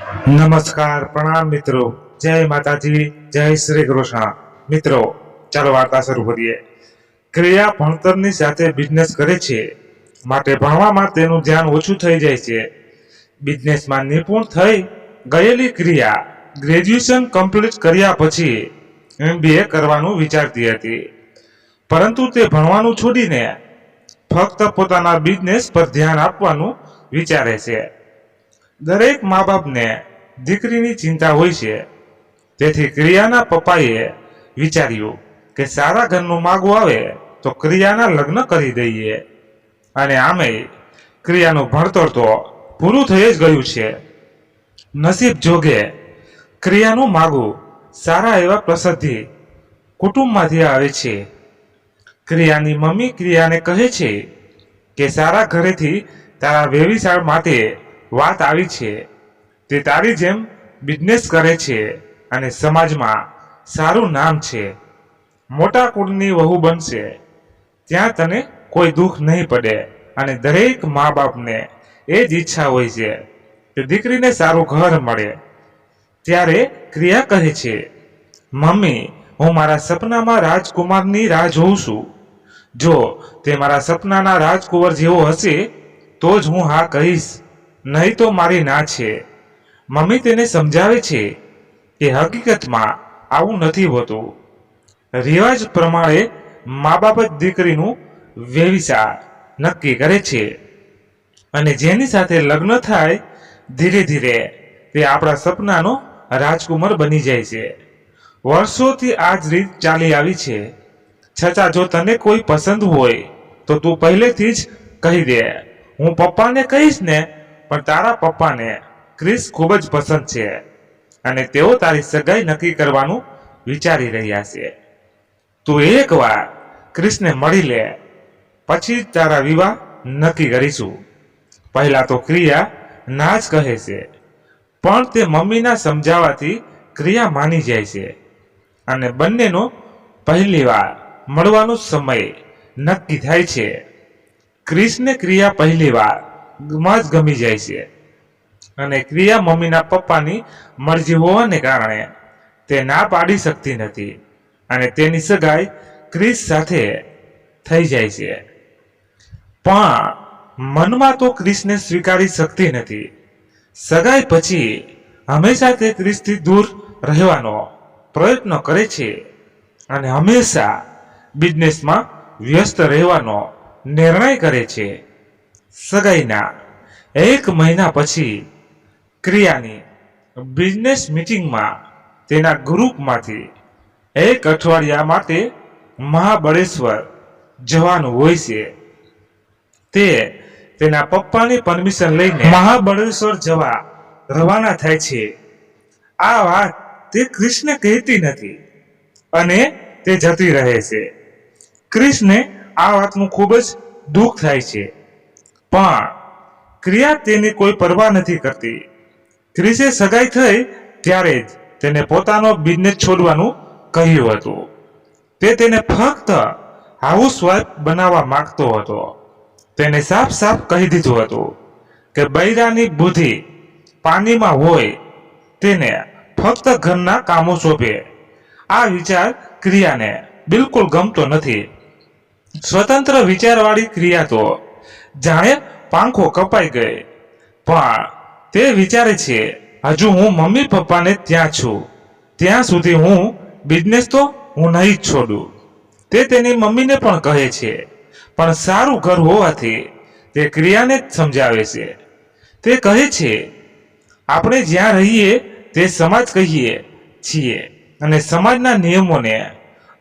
નમસ્કાર, પ્રણામ મિત્રો, જય માતાજી, જય શ્રી કૃષ્ણ. મિત્રો, ચાલો વાર્તા શરૂ કરીએ. ક્રિયા ભણતરની સાથે બિઝનેસ કરે છે, માટે ભણવામાં તેનું ધ્યાન ઓછું થઈ જાય છે. બિઝનેસમાં નિપુણ થઈ ગયેલી ક્રિયા ગ્રેજ્યુએશન કમ્પ્લીટ કર્યા પછી MBA કરવાનું વિચારતી હતી, પરંતુ તે ભણવાનું છોડીને ફક્ત પોતાના બિઝનેસ પર ધ્યાન આપવાનું વિચારે છે. દરેક મા બાપને દીકરીની ચિંતા હોય છે, તેથી ક્રિયાના પપ્પાએ વિચાર્યું કે સારા ઘરનું માગું આવે તો ક્રિયાના લગ્ન કરી દઈએ. અને આમે ક્રિયાનું ભણતર તો પૂરું થઈ જ ગયું છે. નસીબ જોગે ક્રિયાનું માગું સારા એવા પ્રસિદ્ધિ કુટુંબમાંથી આવે છે. ક્રિયાની મમ્મી ક્રિયાને કહે છે કે સારા ઘરેથી તારા વ્યવસાય માટે વાત આવી છે. તે તારી જેમ બિઝનેસ કરે છે અને સમાજમાં સારું નામ છે. મોટા કુળની વહુ બનશે, ત્યાં તને કોઈ દુઃખ નહીં પડે. અને દરેક મા બાપને એ જ ઈચ્છા હોય છે કે દીકરીને સારું ઘર મળે. ત્યારે ક્રિયા કહે છે, મમ્મી, હું મારા સપનામાં રાજકુમારની રાહ જોઉં છું. જો તે મારા સપનાના રાજકુંવર જેવો હશે તો જ હું હા કહીશ, નહીં તો મારી ના છે. મમ્મી તેને સમજાવે છે કે હકીકતમાં આવું નથી હોતું. રિવાજ પ્રમાણે મા બાપ જ દીકરીનું વ્યવસાય નક્કી કરે છે, અને જેની સાથે લગ્ન થાય ધીરે ધીરે તે આપણા સપનાનો રાજકુમાર બની જાય છે. વર્ષોથી આ જ રીત ચાલી આવી છે. છતાં જો તને કોઈ પસંદ હોય તો તું પહેલેથી જ કહી દે. હું પપ્પાને કહીશ ને, પણ તારા પપ્પાને ક્રિસ ખૂબ જ પસંદ છે અને તેઓ તારી સગાઈ નક્કી કરવાનું વિચારી રહ્યા છે. તું એકવાર ક્રિસને મળી લે, પછી જ તારા વિવાહ નક્કી કરીશું. પહેલા તો ક્રિયા ના જ કહે છે, પણ તે મમ્મીના સમજાવવાથી ક્રિયા માની જાય છે અને બંનેનો પહેલીવાર મળવાનો સમય નક્કી થાય છે. ક્રિસને ક્રિયા પહેલીવાર જ ગમી જાય છે, અને ક્રિયા મમ્મીના પપ્પાની મરજી હોવાને કારણે તે ના પાડી શકતી નથી અને તેની સગાઈ ક્રિસ સાથે થઈ જાય છે. પણ મનમાં તો ક્રિસને સ્વીકારી શકતી નથી. સગાઈ પછી હંમેશા તે ક્રિસથી દૂર રહેવાનો પ્રયત્ન કરે છે અને હંમેશા બિઝનેસમાં વ્યસ્ત રહેવાનો નિર્ણય કરે છે. સગાઈના 1 મહિના પછી ક્રિયાની બિઝનેસ મીટિંગમાં તેના ગ્રુપમાંથી 1 અઠવાડિયા માટે મહાબળેશ્વર જવાનું હોય છે. તે તેના પપ્પાની પરમિશન લઈને મહાબળેશ્વર જવા રવાના થાય છે. આ વાત તે ક્રિસને કહેતી નથી અને તે જતી રહે છે. ક્રિસને આ વાતનું ખૂબ જ દુઃખ થાય છે, પણ ક્રિયા તેની કોઈ પરવા નથી કરતી. ક્રિસે સગાઈ થઈ ત્યારે જ તેને પોતાનો બિઝનેસ છોડવાનું કહ્યું હતું. તે તેને ફક્ત હાઉસવાઇફ બનાવવા માંગતો હતો. તેને સાફ સાફ કહી દીધું હતું કે બૈરાની બુદ્ધિ પાણીમાં હોય, તેને ફક્ત ઘરના કામો સોંપે. આ વિચાર ક્રિયાને બિલકુલ ગમતો નથી. સ્વતંત્ર વિચારવાળી ક્રિયા તો જાણે પાંખો કપાઈ ગઈ. પણ તે વિચારે છે, હજુ હું મમ્મી પપ્પાને ત્યાં છું, ત્યાં સુધી હું બિઝનેસ તો હું નહીં જ છોડું. તે તેની મમ્મીને પણ કહે છે, પણ સારું ઘર હોવાથી તે ક્રિયાને જ સમજાવે છે. તે કહે છે, આપણે જ્યાં રહીએ તે સમાજ કહીએ છીએ અને સમાજના નિયમોને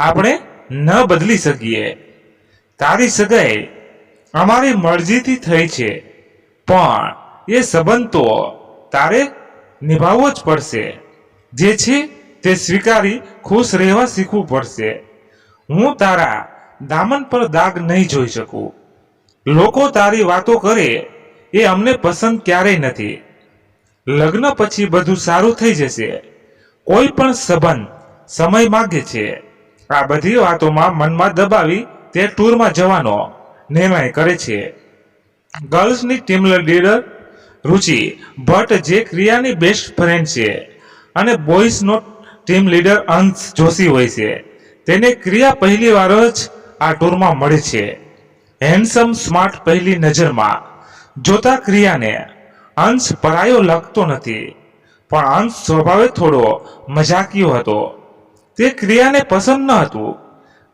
આપણે ન બદલી શકીએ. તારી સગાઈ અમારી મરજીથી થઈ છે, પણ એ સંબંધ તો તારે નિભાવવો જ પડશે. જે છે તે સ્વીકારી ખુશ રહેવા શીખવું પડશે. હું તારા દામન પર દાગ નહીં જોઈ શકું. લોકો તારી વાતો કરે એ અમને પસંદ ક્યારેય નથી. લગ્ન પછી બધું સારું થઈ જશે. કોઈ પણ સંબંધ સમય માંગે છે. આ બધી વાતોમાં મનમાં દબાવી તે ટૂરમાં જવાનો નિર્ણય કરે છે. ગર્લ્સની ટીમ લીડર રુચિ ભટ્ટ જે ક્રિયાની બેસ્ટ ફ્રેન્ડ છે અને બોયઝનો ટીમ લીડર અંશ જોશી હોય છે, તેને ક્રિયા પહેલી વાર જ આ ટૂરમાં મળે છે. હેન્ડસમ સ્માર્ટ પહેલી નજરમાં જોતા ક્રિયાને અંશ પરાયો લાગતો નથી, પણ અંશ સ્વભાવે થોડો મજાકિયો હતો. તે ક્રિયાને પસંદ ન હતું.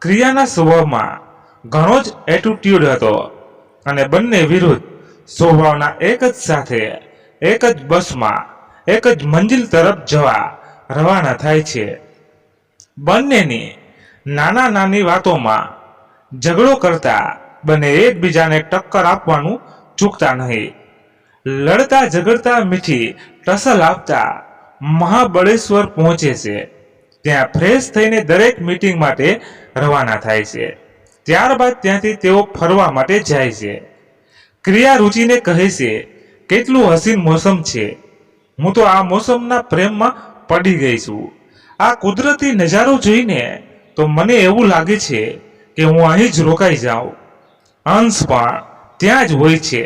ક્રિયાના સ્વભાવમાં ઘણો જ એટીટ્યુડ હતો અને બંને વિરુદ્ધ સ્વભાવના એક જ સાથે એક જ બસમાં એક જ મંજિલ તરફ જવા રવાના થાય છે. બંનેની નાના નાની વાતોમાં ઝઘડો કરતા બંને એકબીજાને ટક્કર આપવાનું ચૂકતા નહીં. લડતા ઝઘડતા મીઠી ટસલ આપતા મહાબળેશ્વર પહોંચે છે. ત્યાં ફ્રેશ થઈને દરેક મીટિંગ માટે રવાના થાય છે. ત્યારબાદ ત્યાંથી તેઓ ફરવા માટે જાય છે. ક્રિયા રુચિને કહે છે, કેટલું હસીન મોસમ છે, હું તો આ મોસમના પ્રેમમાં પડી ગઈ છું. આ કુદરતી નજારો જોઈને તો મને એવું લાગે છે કે હું અહીં જ રોકાઈ જાઉં. અંશ પણ ત્યાં જ હોય છે.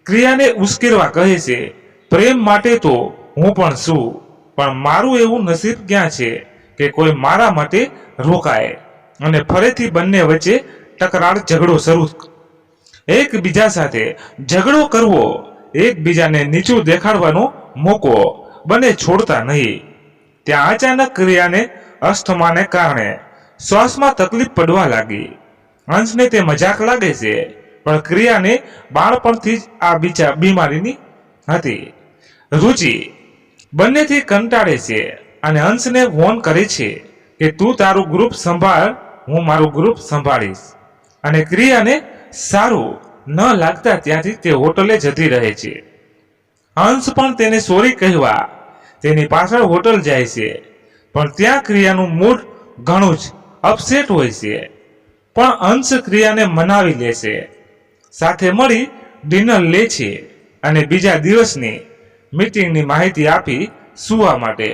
ક્રિયાને ઉશ્કેરવા કહે છે, પ્રેમ માટે તો હું પણ છું, પણ મારું એવું નસીબ ક્યાં છે કે કોઈ મારા માટે રોકાય. અને ફરીથી બંને વચ્ચે તકરાર ઝઘડો શરૂ. એકબીજા સાથે ઝઘડો કરવો, એકબીજાને નીચું દેખાડવાનો મોકો બંને છોડતા નહીં. ત્યાં અચાનક ક્રિયાને અસ્થમાને કારણે શ્વાસમાં તકલીફ પડવા લાગી. અંશને તે મજાક લાગે છે, પણ ક્રિયાને બાળપણથી જ આ બીમારીની હતી. રુચિ બંનેથી કંટાળે છે અને અંશને ફોન કરે છે કે તું તારું ગ્રુપ સંભાળ, હું મારું ગ્રુપ સંભાળીશ. અને ક્રિયાને સારું ન લાગતા ત્યાંથી તે હોટલે જતી રહે છે. અંશ પણ તેને સોરી કહેવા તેની પાછળ હોટલ જાય છે, પણ ત્યાં ક્રિયાનું મૂડ ઘણું જ અપસેટ હોય છે. પણ અંશ ક્રિયાને મનાવી લે છે. સાથે મળી ડિનર લે છે અને બીજા દિવસની મીટિંગની માહિતી આપી સુવા માટે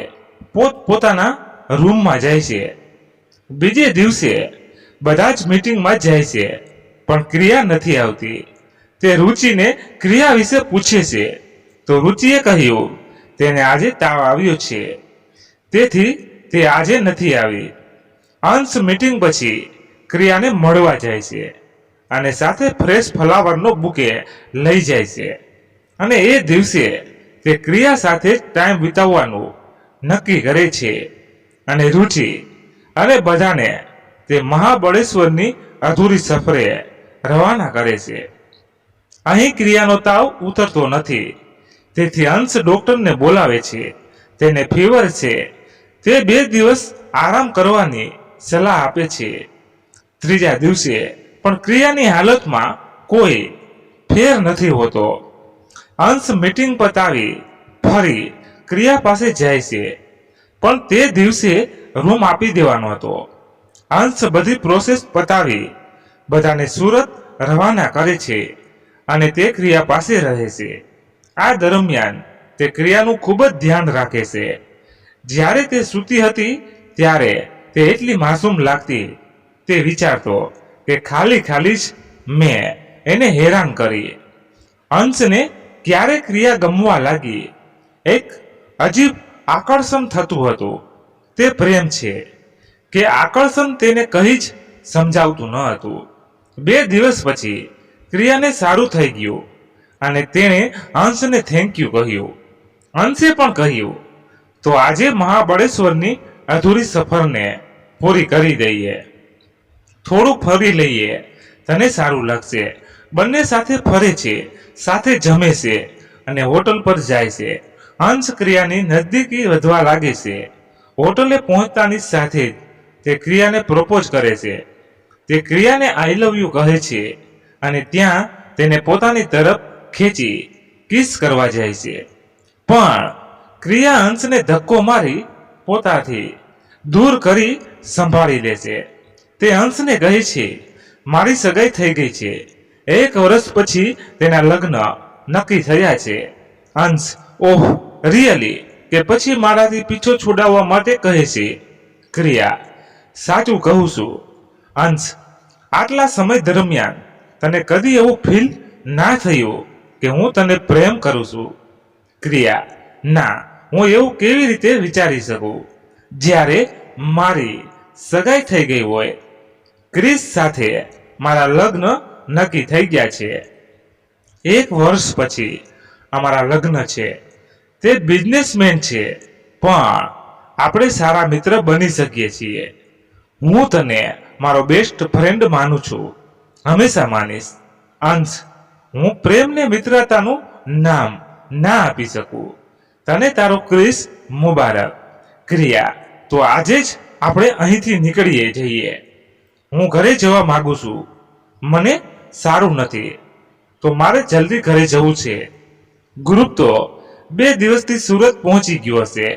પોતાના રૂમમાં જાય છે. બીજે દિવસે બધા જ મીટિંગમાં જાય છે, પણ ક્રિયા નથી આવતી. તે રુચિને ક્રિયા વિશે પૂછે છે, તો રુચિએ કહ્યું તેને આજે તાવ આવ્યો છે, તેથી તે આજે નથી આવી. અંશ મીટિંગ પછી ક્રિયાને મળવા જાય છે અને સાથે ફ્રેશ ફ્લાવરનો બુકે લઈ જાય છે અને એ દિવસે તે ક્રિયા સાથે ટાઈમ વિતાવવાનું નક્કી કરે છે. અને રુચિ અને બધાને તે મહાબળેશ્વરની અધૂરી સફરે રવાના કરે છે. અહીં ક્રિયાનો તાવ ઉતરતો નથી, તેથી અંશ ડોક્ટરને બોલાવે છે. તેને ફીવર છે, તે 2 દિવસ આરામ કરવાની સલાહ આપે છે. ત્રીજા દિવસે પણ ક્રિયાની હાલતમાં કોઈ ફેર નથી હોતો. અંશ મીટિંગ પતાવી ફરી ક્રિયા પાસે જાય છે, પણ તે દિવસે રૂમ આપી દેવાનો હતો. અંશ બધી પ્રોસેસ પતાવી બધાને સુરત રવાના કરે છે અને તે ક્રિયા પાસે રહે છે. આ દરમિયાન તે ક્રિયાનું ખૂબ જ ધ્યાન રાખે છે. જ્યારે તે સૂતી હતી ત્યારે તે એટલી માસૂમ લાગતી. તે વિચારતો કે ખાલી જ મેં એને હેરાન કરી. અંશને ક્યારે ક્રિયા ગમવા લાગી. એક અજીબ આકર્ષણ થતું હતું. તે પ્રેમ છે કે આકર્ષણ તેને કંઈ જ સમજાવતું ન હતું. 2 દિવસ પછી ક્રિયાને સારું થઈ ગયું અને તેણે અંશને થેન્ક યુ કહ્યું. અંશે પણ કહ્યું, તો આજે મહાબળેશ્વરની અધૂરી સફરને પૂરી કરી દઈએ, થોડુંક ફરી લઈએ, તને સારું લાગશે. બંને સાથે ફરે છે, સાથે જમે છે અને હોટલ પર જાય છે. અંશ ક્રિયાની નજદીકી વધવા લાગે છે. હોટલે પહોંચતાની સાથે જ તે ક્રિયાને પ્રપોઝ કરે છે. તે ક્રિયાને આઈ લવ યુ કહે છે અને ત્યાં તેને પોતાની તરફ ખેંચી કિસ કરવા જાય છે. પણ ક્રિયા અંશને ધક્કો મારી પોતાથી દૂર કરી સંભાળી લે છે. તે અંશને કહે છે, મારી સગાઈ થઈ ગઈ છે. 1 વર્ષ પછી તેના લગ્ન નક્કી થયા છે. અંશ, ઓહ રિયલી? કે પછી મારાથી પીછો છોડાવવા માટે કહે છે. ક્રિયા, સાચું કહું છું. અંશ, આટલા સમય દરમિયાન તને કદી એવું ફીલ ના થયું કે કે હું તને પ્રેમ કરું છું. ક્રિયા: ના, હું એવું કેવી રીતે વિચારી શકું જ્યારે મારી સગાઈ થઈ ગઈ હોય. ક્રિસ સાથે મારા લગ્ન નક્કી થઈ ગયા છે. 1 વર્ષ પછી અમારા લગ્ન છે. તે બિઝનેસમેન છે, પણ આપણે સારા મિત્ર બની શકીએ છીએ. હું તને મારો બેસ્ટ ફ્રેન્ડ માનું છું, હંમેશા માનીશ. અંશ: હું પ્રેમને મિત્રતાનું નામ ના આપી શકું. તને તારો ક્રિસ મુબારક. ક્રિયા: તો આજે જ આપણે અહીંથી નીકળીએ જઈએ. હું ઘરે જવા માંગુ છું. મને સારું નથી, તો મારે જલ્દી ઘરે જવું છે. ગ્રુપ તો 2 દિવસથી સુરત પહોંચી ગયો હશે.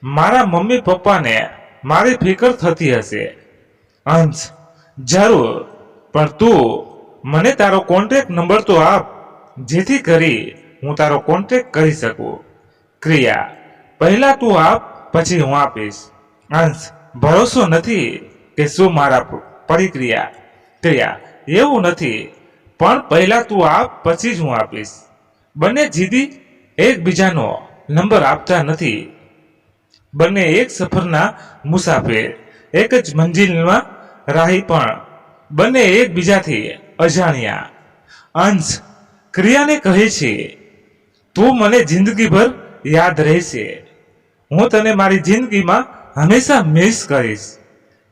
મારા મમ્મી પપ્પાને મારી ફિકર થતી હશે. અંશ: જરૂર, પણ તું મને તારો કોન્ટેક્ટ નંબર તો આપ, જેથી કરી હું તારો કોન્ટેક્ટ કરી શકું. ક્રિયા: પહેલા તું આપ, પછી હું આપીશ. અંશ: ભરોસો નથી કે શું મારા પરિક્રિયા. ક્રિયા: એવું નથી, પણ પહેલા તું આપ, પછી જ હું આપીશ. બંને જીદી એકબીજાનો નંબર આપતા નથી. બંને એક સફરના મુસાફિર, એક જ મંજિલમાં રાહી, પણ બંને એકબીજાથી અજાણ્યા. અંશ ક્રિયાને કહે છે, તું મને જિંદગીભર યાદ રહેશે. હું તને મારી જિંદગીમાં હંમેશા મિસ કરીશ.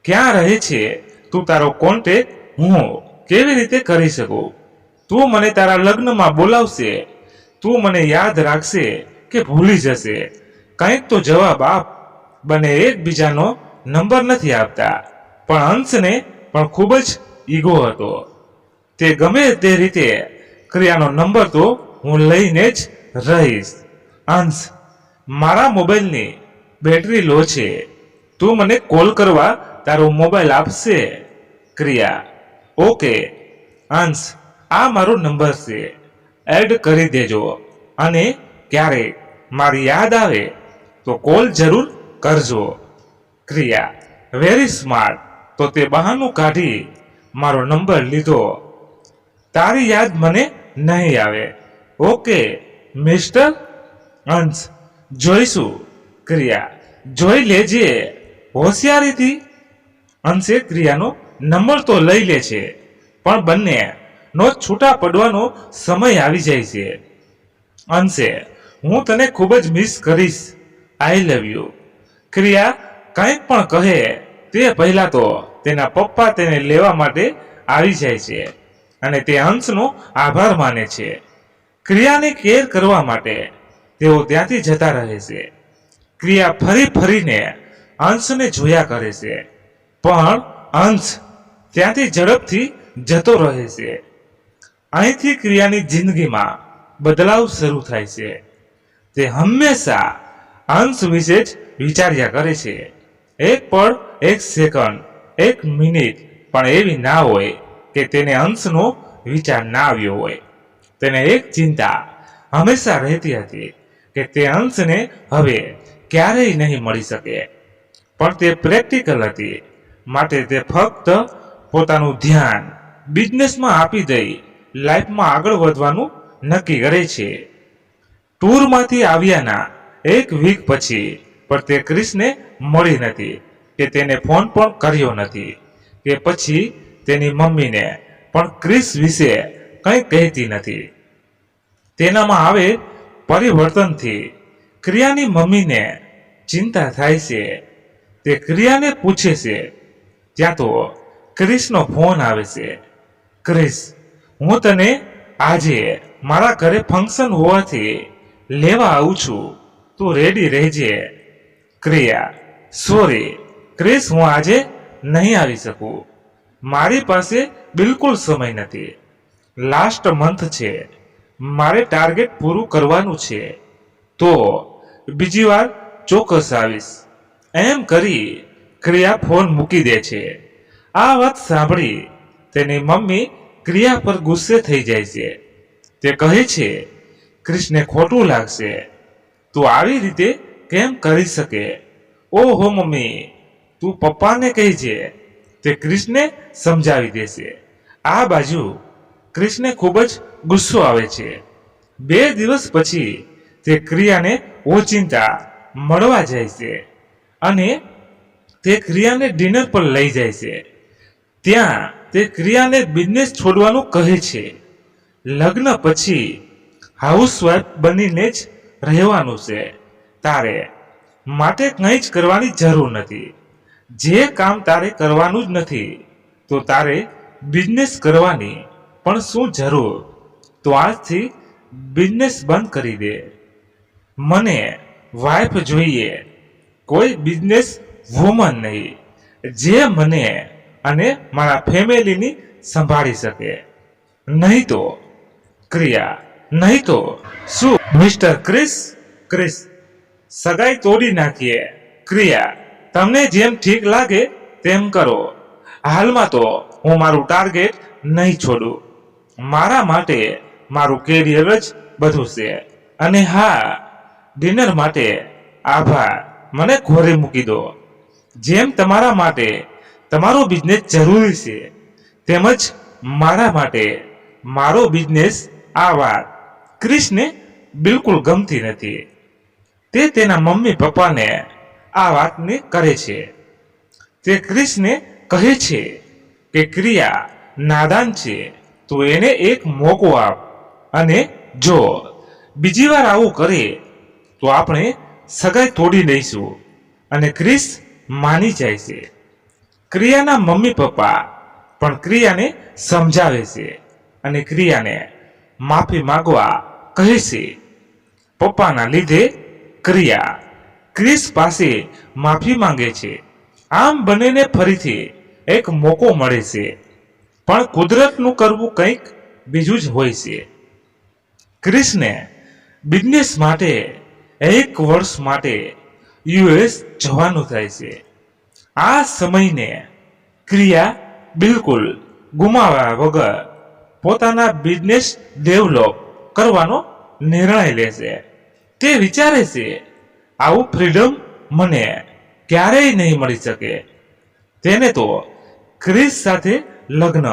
ક્યાં રહે છે તું? તારો કોન્ટેક્ટ હું કેવી રીતે કરી શકું? તું મને તારા લગ્નમાં બોલાવશે? તું મને યાદ રાખશે કે ભૂલી જશે? કંઈક તો જવાબ આપ. બંને એકબીજાનો નંબર નથી આપતા, પણ અંશને પણ ખૂબ જ ઈગો હતો. તે ગમે તે રીતે ક્રિયાનો નંબર તો હું લઈને જ રહીશ. અંશ: મારા મોબાઈલની બેટરી લો છે. તું મને કોલ કરવા તારો મોબાઈલ આપશે? ક્રિયા: ઓકે. અંશ: આ મારો નંબર છે, એડ કરી દેજો, અને ક્યારેક મારી યાદ આવે તો કોલ જરૂર કરજો. ક્રિયા: વેરી સ્માર્ટ. તો તે બહાનું કાઢી મારો નંબર લીધો. તારી યાદ મને નહીં આવે. Okay mister. અંશ: જોઈશું. ક્રિયા: જોઈ લેજે હોશિયારીથી. અંશે ક્રિયાનો નંબર તો લઈ લે છે, પણ બંને નો છૂટા પડવાનો સમય આવી જાય છે. અંશે: હું તને ખૂબ જ મિસ કરીશ. આઈ લવ યુ. ક્રિયા કંઈક પણ કહે તે પહેલા તો તેના પપ્પા તેને લેવા માટે આવી જાય છે, અને તે અંશનો આભાર માને છે. ક્રિયાને કેર કરવા માટે તેઓ ત્યાંથી જતા રહે છે. ક્રિયા ફરી ફરીને અંશને જોયા કરે છે, પણ અંશ ત્યાંથી ઝડપથી જતો રહે છે. અહીંથી ક્રિયાની જિંદગીમાં બદલાવ શરૂ થાય છે. તે હંમેશા અંશ વિશે જ વિચાર્યા કરે છે. એક પળ, એક સેકન્ડ, એક મિનિટ પણ એવી ના હોય કે તેને અંશનો વિચાર ના આવ્યો હોય. તેને એક ચિંતા હંમેશા રહેતી હતી કે તે અંશને હવે ક્યારેય નહીં મળી શકે. પણ તે પ્રેક્ટિકલ હતી, માટે તે ફક્ત પોતાનું ધ્યાન બિઝનેસમાં આપી દઈ લાઈફમાં આગળ વધવાનું નક્કી કરે છે. ટૂરમાંથી આવ્યાના 1 વીક પછી પણ તે ક્રિસને મળી નથી, કે તેને ફોન પણ કર્યો નથી, કે પછી તેની મમ્મીને પણ ક્રિસ વિશે કંઈ કહેતી નથી. તેનામાં આવે પરિવર્તનથી ક્રિયાની મમ્મીને ચિંતા થાય છે. તે ક્રિયાને પૂછે છે, ત્યાં તો ક્રિસનો ફોન આવે છે. ક્રિસ, હું તને આજે મારા ઘરે ફંક્શન હોવાથી લેવા આવું છું, તું રેડી રહેજે. ક્રિયા: સોરી ક્રિસ, હું આજે નહીં આવી શકું. મારી પાસે બિલકુલ સમય નથી. લાસ્ટ મંથ છે, મારે ટાર્ગેટ પૂરું કરવાનું છે, તો બીજી વાર ચોક્કસ આવીશ. એમ કરી ક્રિયા ફોન મૂકી દે છે. આ વાત સાંભળી તેની મમ્મી ક્રિયા પર ગુસ્સે થઈ જાય છે. તે કહે છે, ક્રિસને ખોટું લાગશે, તું આવી રીતે કેમ કરી શકે? ઓહો મમ્મી, તું પપ્પાને કહેજે. તે ક્રિસને સમજાવી દેશે. આ બાજુ ક્રિસને ખૂબ જ ગુસ્સો આવે છે. 2 દિવસ પછી તે ક્રિયાને ઓચિંતા મળવા જાય છે અને તે ક્રિયાને ડિનર પર લઈ જાય છે. ત્યાં તે ક્રિયાને બિઝનેસ છોડવાનું કહે છે. લગ્ન પછી હાઉસવાઇફ બનીને જ રહેવાનું છે. તારે માટે કંઈ જ કરવાની જરૂર નથી. જે કામ તારે કરવાનું જ નથી તો તારે બિઝનેસ કરવાની પણ શું જરૂર? તો આજથી બિઝનેસ બંધ કરી દે. મને વાઇફ જોઈએ, કોઈ બિઝનેસ વુમન નહીં, જે મને અને મારા ફેમિલીની સંભાળી શકે. નહીં તો ક્રિયા, નહીં તો શું? મિસ્ટર ક્રિસ, સગાઈ તોડી નાખીએ. ક્રિયા, તમને જેમ ઠીક લાગે તેમ કરો. હાલમાં તો હું મારું ટાર્ગેટ નહીં છોડું. મારા માટે મારું કેરિયર જ બધું છે. અને હા, ડિનર માટે આભાર, મને ઘોરે મૂકી દો. જેમ તમારા માટે તમારો બિઝનેસ જરૂરી છે તેમજ મારા માટે મારો બિઝનેસ આ વાત ક્રિસને બિલકુલ ગમતી નથી. તે તેના મમ્મી પપ્પાને આ વાતને કરે છે. તે ક્રિસને કહે છે કે ક્રિયા નાદાન છે તો એને એક મોકો આપ, અને જો બીજી વાર આવું કરે તો આપણે સગાઈ તોડી દઈશું. અને ક્રિસ માની જાય છે. ક્રિયાના મમ્મી પપ્પા પણ ક્રિયાને સમજાવે છે અને ક્રિયાને માફી માંગવા કહે છે. પપ્પાના લીધે ક્રિયા ક્રિસ પાસે માફી માંગે છે. આમ બંનેને ફરીથી એક મોકો મળે છે. પણ કુદરતનું કરવું કંઈક બીજું જ હોય છે. ક્રિસને બિઝનેસ માટે 1 વર્ષ માટે યુએસ જવાનું થાય છે. આ સમયને ક્રિયા બિલકુલ ગુમાવ્યા વગર પોતાના બિઝનેસ ડેવલપ કરવાનો નિર્ણય લે છે. તે વિચારે છે, આવું ફ્રીડમ મને ક્યારેય નહીં મળી શકે. તેને તો ક્રિસ સાથે લગ્ન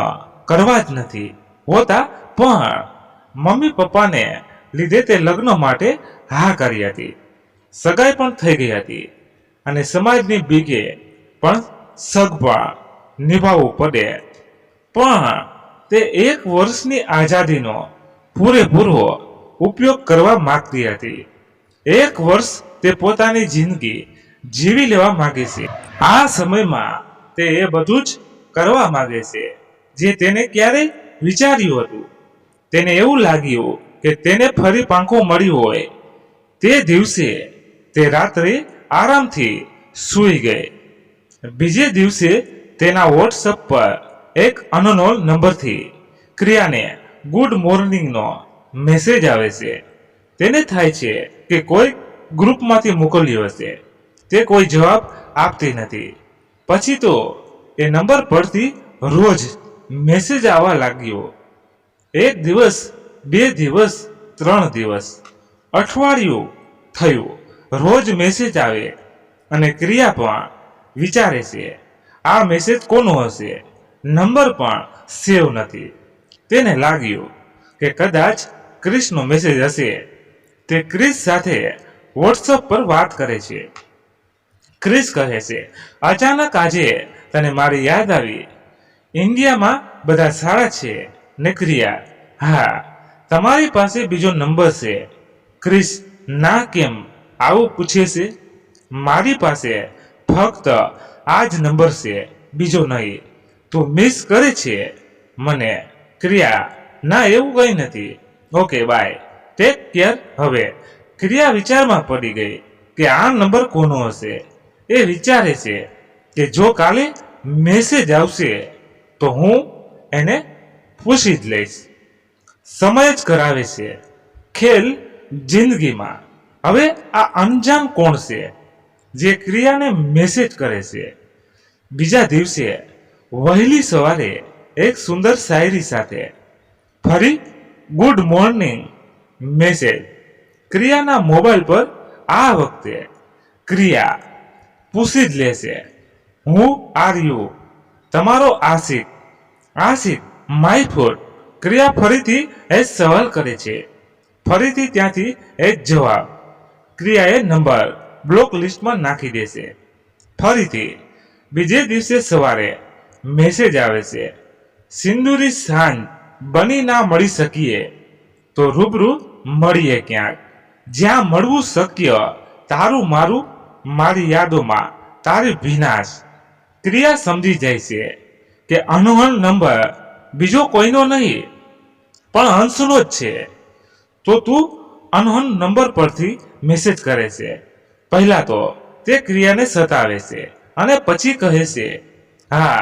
કરવા જ નથી હોતા, પણ મમ્મી પપ્પાને લીધે તે લગ્ન માટે હા કરી હતી. સગાઈ પણ થઈ ગઈ હતી અને સમાજની બીકે પણ સગપણ નિભાવવું પડે. પણ તે 1 વર્ષની આઝાદીનો પૂરેપૂરો ઉપયોગ કરવા માંગતી હતી. 1 વર્ષ તે પોતાની જિંદગી જીવી લેવા માંગે છે. આ સમયમાં તે એ બધું જ કરવા માંગે છે જે તેને ક્યારેય વિચાર્યું હતું. તેને એવું લાગ્યું કે તેને ફરી પાંખો મળ્યો હોય. તે દિવસે તે રાત્રે આરામથી સૂઈ ગઈ. બીજે દિવસે તેના વોટ્સએપ પર એક અનનોન નંબરથી ક્રિયાને ગુડ મોર્નિંગનો મેસેજ આવે છે. તેને થાય છે કે કોઈ ગ્રુપમાંથી મોકલ્યો હશે. તે કોઈ જવાબ આપતી નથી. પછી તો એ નંબર પરથી રોજ મેસેજ આવવા લાગ્યો. 1 દિવસ, 2 દિવસ, 3 દિવસ, અઠવાડિયું થયું, રોજ મેસેજ આવે. અને ક્રિયા પણ વિચારે છે, આ મેસેજ કોનો હશે? નંબર પણ સેવ નથી. તેને લાગ્યું કે કદાચ ક્રિસનો મેસેજ હશે. તે ક્રિસ સાથે વોટ્સએપ પર વાત કરે છે. ક્રિસ કહે છે, અચાનક આજે તને મારી યાદ આવી. ઇન્ડિયામાં બધા સારા છે ને? ક્રિયા, હા. તમારી પાસે બીજો નંબર છે? ક્રિસ, ના, કેમ આવું પૂછે છે? મારી પાસે ફક્ત આ જ નંબર છે, બીજો નહીં. તું મિસ કરે છે મને? ક્રિયા, ના, એવું કંઈ નથી. Okay, bye, take care. હવે ક્રિયા વિચારમાં પડી ગઈ કે આ નંબર કોનો હશે. એ વિચારે છે કે જો કાલે મેસેજ આવશે તો હું એને પૂછી જ લઈશ. સમય જ કરાવે છે ખેલ જિંદગીમાં. હવે આ અંજામ કોણ છે જે ક્રિયાને મેસેજ કરે છે? બીજા દિવસે વહેલી સવારે એક સુંદર શાયરી સાથે ફરી ગુડ મોર્નિંગ મેસેજ ક્રિયાના મોબાઈલ પર. આ વખતે ક્રિયા પૂછી જ લેશે, હું આર યુ? તમારો આશિક માય ફૂડ. ક્રિયા ફરીથી એ સવાલ કરે છે. ફરીથી ત્યાંથી એ જ જવાબ. ક્રિયાએ નંબર બ્લોક લિસ્ટમાં નાખી દેશે. ફરીથી બીજે દિવસે સવારે મેસેજ આવે છે, સિંદૂરી સાંજ બની ના મળી શકીએ તો રૂબરૂ મળીએ ક્યાંક. જ્યાં મળવું શક્ય, તારું મારું મારી યાદોમાં તારી ભીનાશ. ક્રિયા સમજી જાય છે કે અનનોન નંબર બીજો કોઈનો નહીં પણ હંસનો જ છે. તો તું અનનોન નંબર પરથી મેસેજ કરે છે. પહેલા તો તે ક્રિયાને સતાવે છે અને પછી કહે છે, હા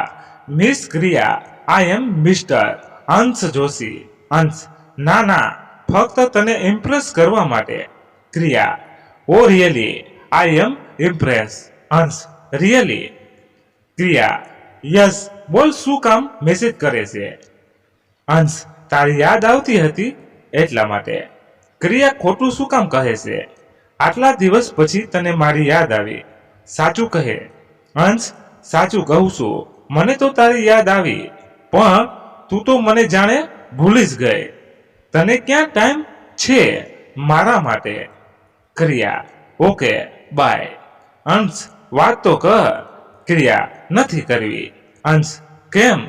મિસ ક્રિયા, આઈ એમ મિસ્ટર અંશ જોશી. અંશ, ના ના, ફક્ત તને ઇમ્પ્રેસ કરવા માટે. ક્રિયા, ઓ રિયલી, આઈ એમ ઇમ્પ્રેસ. અંશ, રિયલી? ક્રિયા, યસ, બોલ શું કામ મેસેજ કરે છે? અંશ, તારી યાદ આવતી હતી એટલા માટે. ક્રિયા, ખોટું શું કામ કહે છે? આટલા દિવસ પછી તને મારી યાદ આવી, સાચું કહે. અંશ, સાચું કહું છું, મને તો તારી યાદ આવી, પણ તું તો મને જાણે ભૂલી જ ગઈ. તને ક્યાં ટાઈમ છે મારા માટે? ક્રિયા, ઓકે બાય. અંશ, વાત તો કર. ક્રિયા, નથી કરવી. અંશ, કેમ?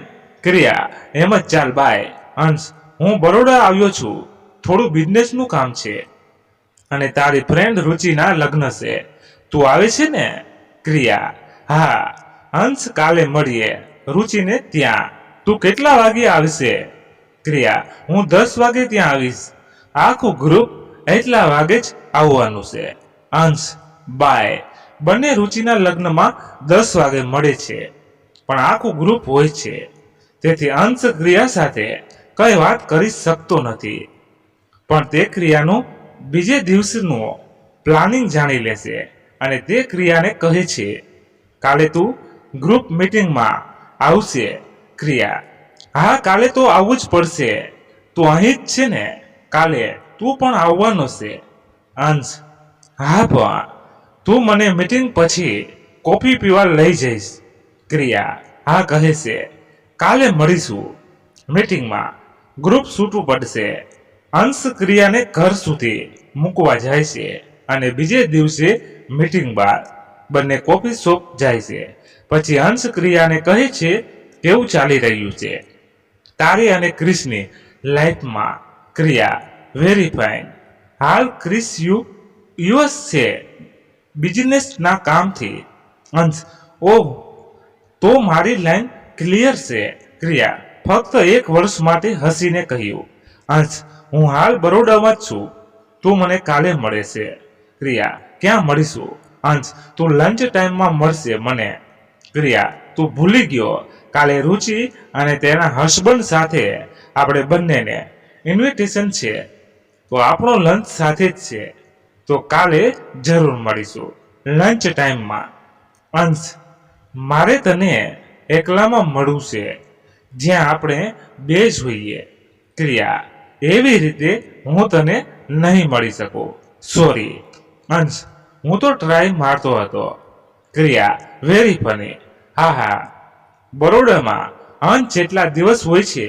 ક્રિયા, એમ જ ચાલ બાય. અંશ, હું બરોડા આવ્યો છું, થોડું બિઝનેસનું કામ છે અને તારી ફ્રેન્ડ રુચિના લગ્ન છે. તું આવે છે ને? ક્રિયા, હા. અંશ, કાલે મળીએ રુચિને ત્યાં. તું કેટલા વાગે આવશે? ક્રિયા, હું 10 વાગે ત્યાં આવીશ. આખું ગ્રુપ એટલા વાગે જ આવવાનું છે. અંશ, બાય. બંને રુચિના લગ્નમાં 10 વાગે મળે છે, પણ આખું ગ્રુપ હોય છે, તેથી અંશ ક્રિયા સાથે કઈ વાત કરી શકતો નથી. પણ તે ક્રિયાનું બીજે દિવસનું પ્લાનિંગ જાણી લેશે અને તે ક્રિયાને કહે છે, કાલે તું ગ્રુપ મીટિંગમાં આવશે? ક્રિયા, હા કાલે તો આવવું જ પડશે. તું અહીં જ છે ને? કાલે તું પણ આવવાનો છે? અંશ, હા, પણ તું મને મીટિંગ પછી કોફી પીવા લઈ જઈશ. ક્રિયા, હા કહે છે, કાલે મળીશું મીટિંગમાં. ગ્રુપ છૂટું પડશે. અંશ ક્રિયાને ઘર સુધી મૂકવા જાય છે અને બીજે દિવસે મીટિંગ બાદ બંને કોફી શોપ જાય છે. પછી અંશ ક્રિયાને કહે છે, કેવું ચાલી રહ્યું છે તારી અને ક્રિસની લાઈફમાં? ક્રિયા, વેરી ફાઇન. હાલ ક્રિસ યુએસ છે બિઝનેસના કામથી. અંશ, ઓહ, તો મારી લાઈન ક્લિયર છે. ક્રિયા, ફક્ત 1 વર્ષ માટે હસીને કહ્યું. અંશ, હું હાલ બરોડામાં જ છું, તું મને કાલે મળે છે. ક્રિયા, ક્યાં મળીશું? અંશ, તું લંચ ટાઈમમાં મળશે મને. ક્રિયા, તું ભૂલી ગયો, કાલે રુચિ અને તેના હસબન્ડ સાથે આપણે બંનેને ઇન્વિટેશન છે, તો આપણો લંચ સાથે જ છે, તો કાલે જરૂર મળીશું લંચ ટાઈમમાં. અંશ, મારે તને એકલામાં મળવું છે, જ્યાં આપણે બે જ હોઈએ. ક્રિયા, એવી રીતે હું તને નહીં મળી શકું, સોરી. અંશ, હું તો ટ્રાય મારતો હતો. ક્રિયા, વેરી ફની. હા હા, બરોડામાં અંશ જેટલા દિવસ હોય છે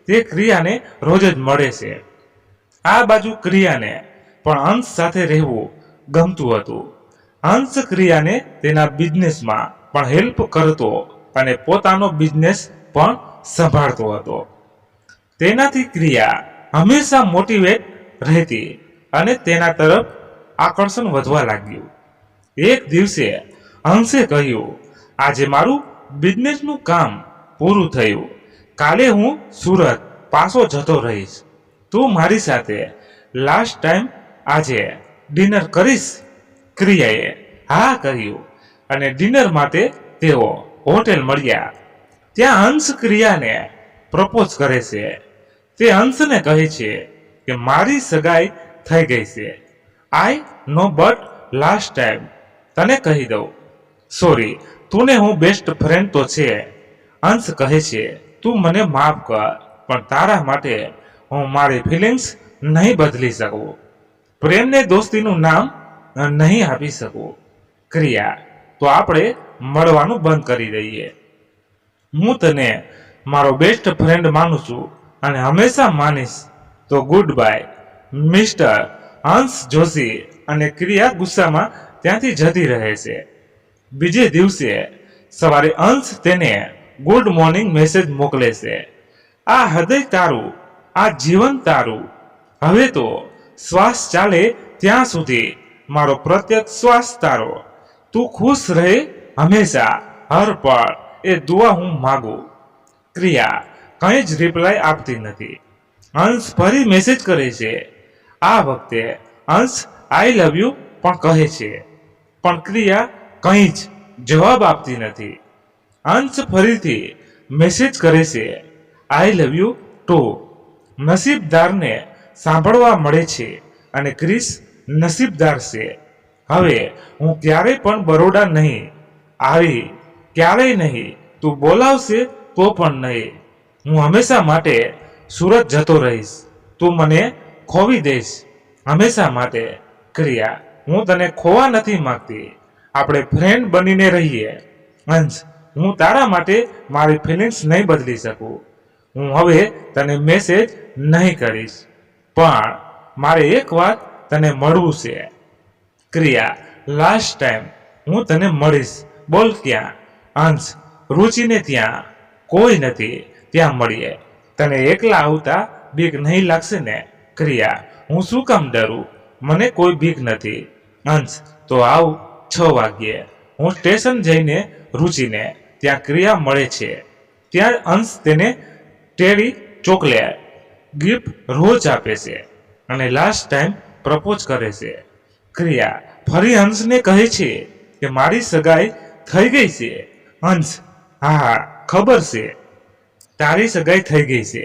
તે ક્રિયાને રોજ જ મળે છે. આ બાજુ ક્રિયાને પણ અંશ સાથે રહેવું ગમતું હતું. અંશ ક્રિયાને તેના બિઝનેસમાં પણ હેલ્પ કરતો અને પોતાનો બિઝનેસ પણ સંભાળતો હતો. તેનાથી ક્રિયા હંમેશા મોટિવેટ રહેતી અને તેના તરફ આકર્ષણ વધવા લાગ્યું. એક દિવસે અંશે કહ્યું, આજે મારું બિઝનેસનું કામ પૂરું થયું, કાલે હું સુરત પાછો જતો રહીશ. તું મારી સાથે લાસ્ટ ટાઈમ આજે ડિનર કરીશ? ક્રિયાએ હા કહ્યું અને ડિનર માટે તેઓ હોટેલ મળ્યા. ત્યાં અંશ ક્રિયાને પ્રપોઝ કરે છે. તે અંશને કહે છે કે મારી સગાઈ થઈ ગઈ છે. આઈ નો, બટ લાસ્ટ ટાઈમ તને કહી દઉં, સોરી, તુને હું બેસ્ટ ફ્રેન્ડ તો છે. અંશ કહે છે, તું મને માફ કર, પણ તારા માટે હું મારી ફિલિંગ્સ નહીં બદલી શકું, પ્રેમને દોસ્તીનું નામ નહીં આપી શકું. ક્રિયા, તો આપણે મળવાનું બંધ કરી દઈએ. હું તને મારો બેસ્ટ ફ્રેન્ડ માનું છું અને હંમેશા માનીશ, તો ગુડ બાય. મિસ્ટર અંશ જોશી અને ક્રિયા ગુસ્સામાં ત્યાંથી જતી રહે છે. બીજે દિવસે સવારે અંશ તેને ગુડ મોર્નિંગ મેસેજ મોકલે છે. આ હૃદય તારું, આ જીવન તારું, હવે તો શ્વાસ ચાલે ત્યાં સુધી મારો પ્રત્યેક શ્વાસ તારો, તું ખુશ રહે હંમેશા હર પળ, એ દુઆ હું માગું. ક્રિયા કંઈ જ રિપ્લાય આપતી નથી. અંશ ફરી મેસેજ કરે છે. આ વખતે અંશ આઈ લવ યુ પણ કહે છે, પણ ક્રિયા કંઈ જ જવાબ આપતી નથી. અંશ ફરીથી મેસેજ કરે છે, આઈ લવ યુ ટુ. નસીબદારને સાંભળવા મળે છે અને ક્રિસ નસીબદાર છે. હવે હું ક્યારેય પણ બરોડા નહીં આવી, ક્યારેય નહીં. તું બોલાવશે તો પણ નહીં. હું હંમેશા માટે સુરત જતો રહીશ. તું મને ખોવી દઈશ હંમેશા માટે. ક્રિયા હું તને ખોવા નથી માંગતી. આપણે ફ્રેન્ડ બનીને રહીએ. અંશ હું તારા માટે મારી ફિલિંગ્સ નહીં બદલી શકું. હું હવે તને મેસેજ નહીં કરીશ, પણ મારે એક વાત તને મળવું છે. ક્રિયા લાસ્ટ ટાઈમ હું તને મળીશ, બોલ ક્યાં? અંશ રુચિને ત્યાં. કોઈ નથી, ત્યાં મળીએ. તને એકલા આવતા બીક નહીં લાગશે ને? ક્રિયા હું શું કામ ડરું, મને કોઈ બીક નથી. અંશ તો આવ 6 વાગ્યે. હું સ્ટેશન જઈને રુચિને ત્યાં ક્રિયા મળે છે. ત્યાં અંશ તેને ટેરી ચોકલેટ ગિફ્ટ રોજ આપે છે અને લાસ્ટ ટાઈમ પ્રપોઝ કરે છે. ક્રિયા ફરી અંશને કહે છે કે મારી સગાઈ થઈ ગઈ છે. અંશ હા ખબર છે, તારી સગાઈ થઈ ગઈ છે.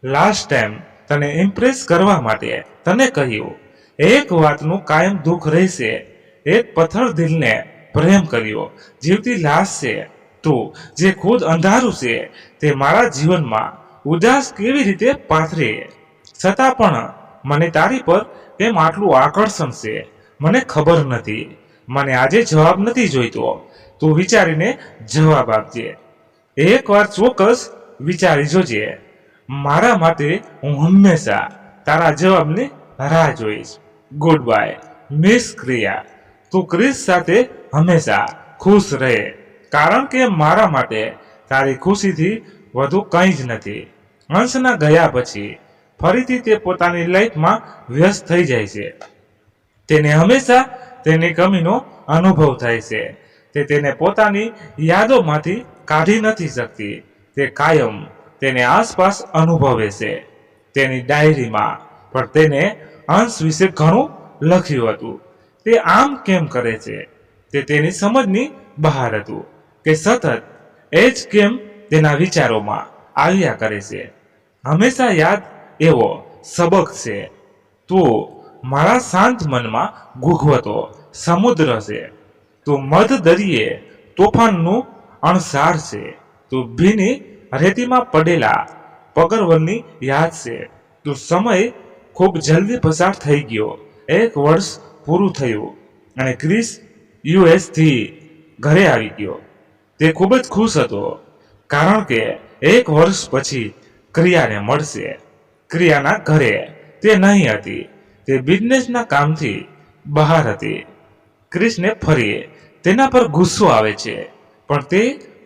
લાસ્ટ ટાઈમ તને ઇમ્પ્રેસ કરવા માટે તને કહ્યું, એક વાતનું કાયમ દુઃખ રહેશે. એક પથ્થર દિલને પ્રેમ કર્યો, જીવતી લાશ છે તું, જે ખુદ અંધારું છે તે મારા જીવનમાં ઉદાસ કેવી રીતે પાથરે. છતાં પણ મને તારી પર કેમ આટલું આકર્ષણ છે મને ખબર નથી. મને આજે જવાબ નથી જોઈતો, તું વિચારીને જવાબ આપજે. એકવાર ચોક્કસ વિચારી જોજે. મારા માટે હું હંમેશા તારા જવાબની રાહ જોઈશ. ગુડ બાય મિસ ક્રિયા. તું ક્રિસ સાથે હંમેશા ખુશ રહે, કારણ કે મારા માટે તારી ખુશીથી વધુ કંઈ જ નથી. અંશના ગયા પછી ફરીથી તે પોતાની લાઈફમાં વ્યસ્ત થઈ જાય છે. તેને હંમેશા તેની કમીનો અનુભવ થાય છે. તે તેને પોતાની યાદોમાંથી કાઢી નથી શકતી. તે કાયમ તેને આસપાસ અનુભવે છે. તેની ડાયરીમાં પણ તેને અંશ વિશે ઘણું લખ્યું હતું. તે આમ કેમ કરે છે તે તેની સમજની બહાર હતું કે સતત એ જ કેમ તેના વિચારોમાં આવ્યા કરે છે. હંમેશા યાદ એવો સબક છે, તું મારા શાંત મનમાં ઘૂઘવતો સમુદ્ર છે. તું મધ દરિયે તોફાનનું અણસાર છે. તું ભીની રેતીમાં પડેલા પગરવરની યાદ છે. તું સમય ખૂબ જલ્દી પસાર થઈ ગયો. 1 વર્ષ પૂરું થયું અને ક્રિસ યુએસથી ઘરે આવી ગયો. તે ખૂબ જ ખુશ હતો, કારણ કે 1 વર્ષ પછી ક્રિયાને મળશે. ક્રિયાના ઘરે તે નહીં હતી. તે બિઝનેસના કામથી બહાર હતી. ક્રિસને ફરી તેના પર ગુસ્સો આવે છે, પણ તે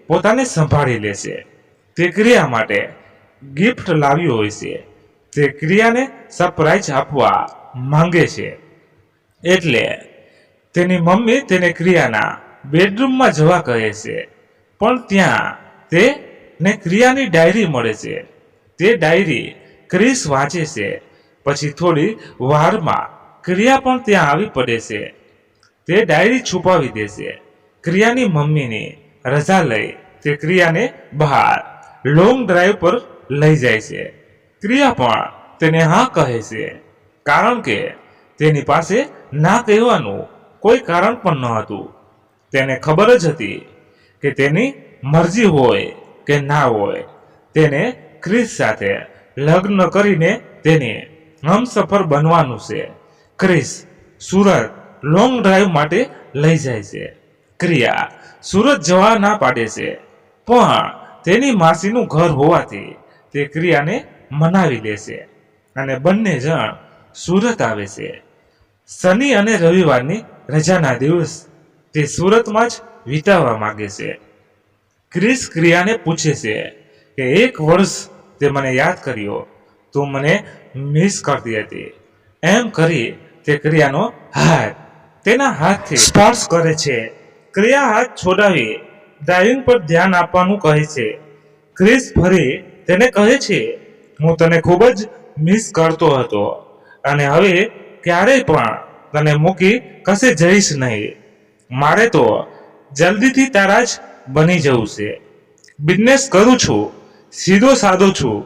પોતાને સંભાળી લે છે. તે ક્રિયા માટે ગિફ્ટ લાવ્યો હોય છે. તે ક્રિયાને સરપ્રાઈઝ આપવા માંગે છે. એટલે તેની મમ્મી તેને ક્રિયાના બેડરૂમમાં જવા કહે છે, પણ ત્યાં તેને ક્રિયાની ડાયરી મળે છે. તે ડાયરી ક્રિસ વાંચે છે. પછી થોડી વારમાં ક્રિયા પણ ત્યાં આવી પડે છે. તે ડાયરી છુપાવી દે છે. ક્રિયાની મમ્મીની રજા લઈ તે ક્રિયાને બહાર લોંગ ડ્રાઈવ પર લઈ જાય છે. ક્રિયા પણ તેને હા કહે છે, કારણ કે તેની પાસે ના કહેવાનું કોઈ કારણ પણ ન હતું. તેને ખબર જ હતી કે તેની મરજી હોય કે ના હોય, તેને ક્રિસ સાથે લગ્ન કરીને તેને હમસફર બનવાનું છે. ક્રિસ સુરત લોંગ ડ્રાઈવ માટે લઈ જાય છે. ક્રિયા સુરત જવા ના પાડે છે, પણ તેની માસીનું ઘર હોવાથી તે ક્રિયાને મનાવી લે છે અને બંને જણ સુરત આવે છે. શનિ અને રવિવારની રજાના દિવસ તે સુરતમાં જ વિતાવવા માંગે છે. ક્રિસ ક્રિયાને પૂછે છે કે 1 વર્ષ તે મને યાદ કર્યો, તું મને મિસ કરતી હતી. એમ કરી તે ક્રિયાનો હાથ તેના હાથથી સ્પર્શ કરે છે. ક્રિયા હાથ છોડાવી ડ્રાઇવિંગ પર ધ્યાન આપવાનું કહે છે. ક્રિસ ફરી તેને કહે છે, હું તને ખૂબ જ મિસ કરતો હતો અને હવે ક્યારેય પણ તને મૂકી કશે જઈશ નહીં. મારે તો જલ્દીથી તારા જ બની જવું છે. બિઝનેસ કરું છું, સીધો સાદો છું,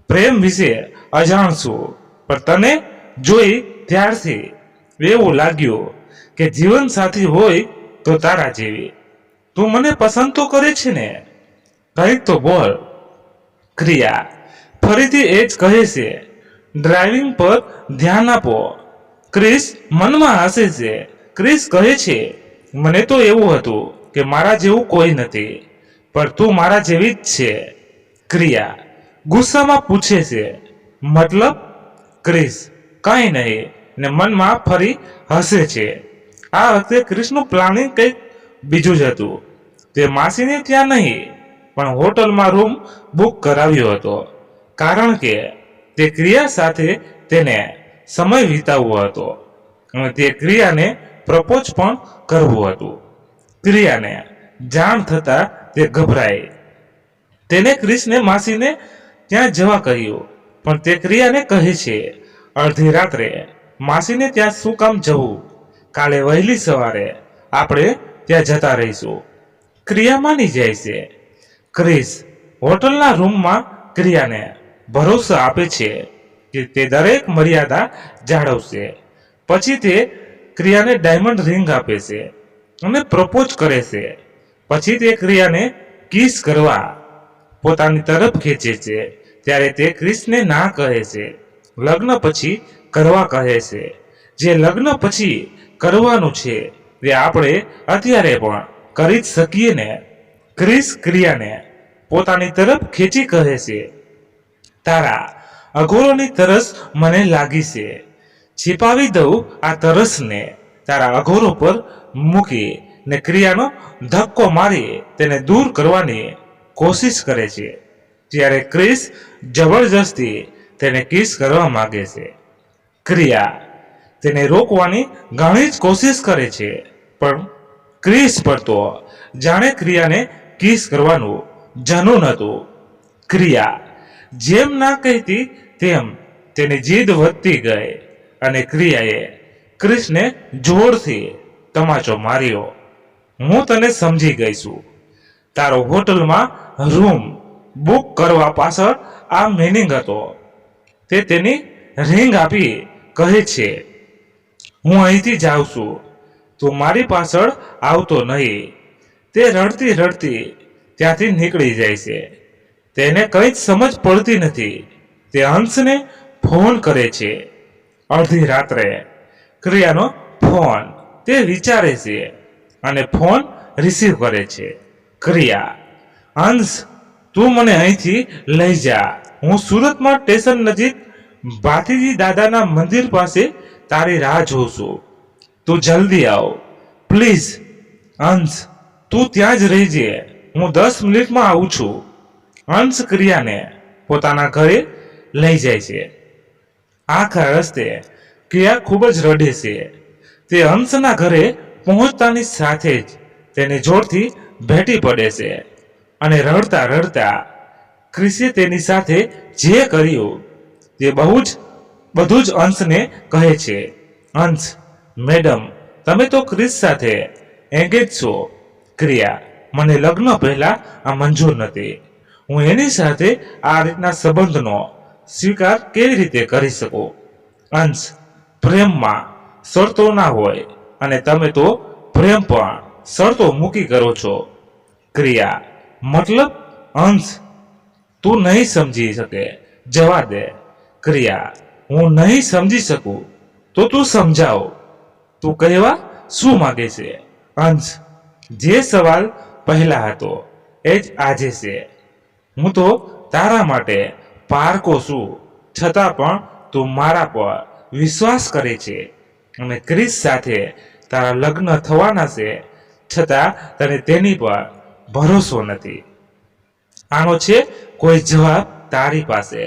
પ્રેમ વિશે અજાણ છું, પણ તને જોઈ ત્યારથી એવું લાગ્યું કે જીવન સાથી હોય તો તારા જેવી. તું મને પસંદ તો કરે છે ને? કંઈક તો બોલ. ક્રિયા ફરીથી એ જ કહે છે, ડ્રાઇવિંગ પર ધ્યાન આપો. ક્રિસ મનમાં હસે છે. ક્રિસ કહે છે, મને તો એવું હતું કે મારા જેવું કોઈ નથી, પણ તું મારા જેવી જ છે. ક્રિયા ગુસ્સામાં પૂછે છે, મતલબ? ક્રિસ કંઈ નહીં ને મનમાં ફરી હસે છે. આ વખતે ક્રિસનું પ્લાનિંગ કંઈક બીજું જ હતું. તે માસીને ત્યાં નહીં પણ હોટલમાં રૂમ બુક કરાવ્યો હતો, કારણ કે તે ક્રિયા સાથે તેને સમય વિતાવવો હતો અને તે ક્રિયાને પ્રપોઝ પણ કરવું હતું. ક્રિયાને જાણ થતાં તે ગભરાઈ. તેને ક્રિસને માસીને ત્યાં જવા કહ્યું, પણ તે ક્રિયાને કહે છે, અડધી રાત્રે માસીને ત્યાં શું કામ જવું? કાલે વહેલી સવારે આપણે ત્યાં જતા રહીશું. ક્રિયા માની જાય છે. ક્રિસ હોટલના રૂમમાં ક્રિયાને ભરોસો આપે છે કે તે દરેક મર્યાદા જાળવશે. પછી તે ક્રિયાને ડાયમંડ રિંગ આપે છે અને પ્રપોઝ કરે છે. પછી તે ક્રિયાને કિસ કરવા પોતાની તરફ ખેંચે છે. ત્યારે તે ક્રિસને ના કહે છે. લગ્ન પછી કરવા કહે છે. જે લગ્ન પછી કરવાનું છે તે આપણે અત્યારે પણ કરી જ શકીએ ને? ક્રિસ ક્રિયાને પોતાની તરફ ખેંચી કહે છે, તારા અઘોરોની તરસ મને લાગી છે. छिपाવી દઉં આ તરસને તારા અઘોરો પર મૂકી ને ક્રિયાનો ધક્કો મારી તેને દૂર કરવાની કોશિશ કરે છે. ત્યારે ક્રિસ જબરજસ્તી તેને કિસ કરવા માંગે છે. ક્રિયા તેને રોકવાની ઘણી જ કોશિશ કરે છે, પણ ક્રિસ પર તો જાણે ક્રિયાને કિસ કરવાનું જનૂન હતું. ક્રિયા જેમ ના કહેતી તેમ તેની જીદ વધતી ગઈ અને ક્રિયાએ ક્રિસને જોરથી તમાચો માર્યો. હું તને સમજી ગઈ છું. તારો હોટલમાં રૂમ બુક કરવા પાછળ આ મિનિંગ હતો. તે તેની રિંગ આપી કહે છે, હું અહીંથી જાઉં છું, તું મારી પાછળ આવતો નહીં. તે રડતી રડતી ત્યાંથી નીકળી જાય છે. તેને કંઈ જ સમજ પડતી નથી. તે હંસને ફોન કરે છે. અડધી રાત્રે ક્રિયાનો ફોન તે વિચારે છે અને ફોન રિસીવ કરે છે. ક્રિયા, હંસ, તું મને અહીંથી લઈ જા. હું સુરતમાં સ્ટેશન નજીક ભાતીજી દાદાના મંદિર પાસે તારી રાહ જોઉં છું. તું જલ્દી આવ પ્લીઝ. હંસ, તું ત્યાં જ રહીજે, હું 10 મિનિટમાં આવું છું. હંસ ક્રિયાને પોતાના ઘરે લઈ જાય છે. આખા રસ્તે ક્રિયા ખૂબ જ રડે છે. તે હંસના ઘરે પહોંચતાની સાથે જ તેને જોરથી ભેટી પડે છે અને રડતા રડતા ક્રિસે તેની સાથે જે કર્યું તે બધું જ હંસને કહે છે. હંસ, મેડમ, તમે તો ક્રિસ સાથે એંગેજ છો. ક્રિયા, મને લગ્ન પહેલા આ મંજૂર નથી. હું એની સાથે આ રીતના સંબંધનો સ્વીકાર કેવી રીતે કરી શકું? હંસ, પ્રેમમાં શરતો ના હોય અને તમે તો પ્રેમ પણ શરતો મૂકી કરો છો. ક્રિયા, મતલબ? હંસ, તું નહીં સમજી શકે, જવા દે. ક્રિયા, હું નહીં સમજી શકું તો તું સમજાવ. તું કહેવા શું માંગે છે? હંસ, જે સવાલ પહેલા હતો એ જ આજે છે. હું તો તારા માટે પારકો છું, છતાં પણ તું મારા પર વિશ્વાસ કરે છે અને ક્રિસ સાથે તારા લગ્ન થવાના છે, છતાં તને તેની પર ભરોસો નથી. આનો છે કોઈ જવાબ તારી પાસે?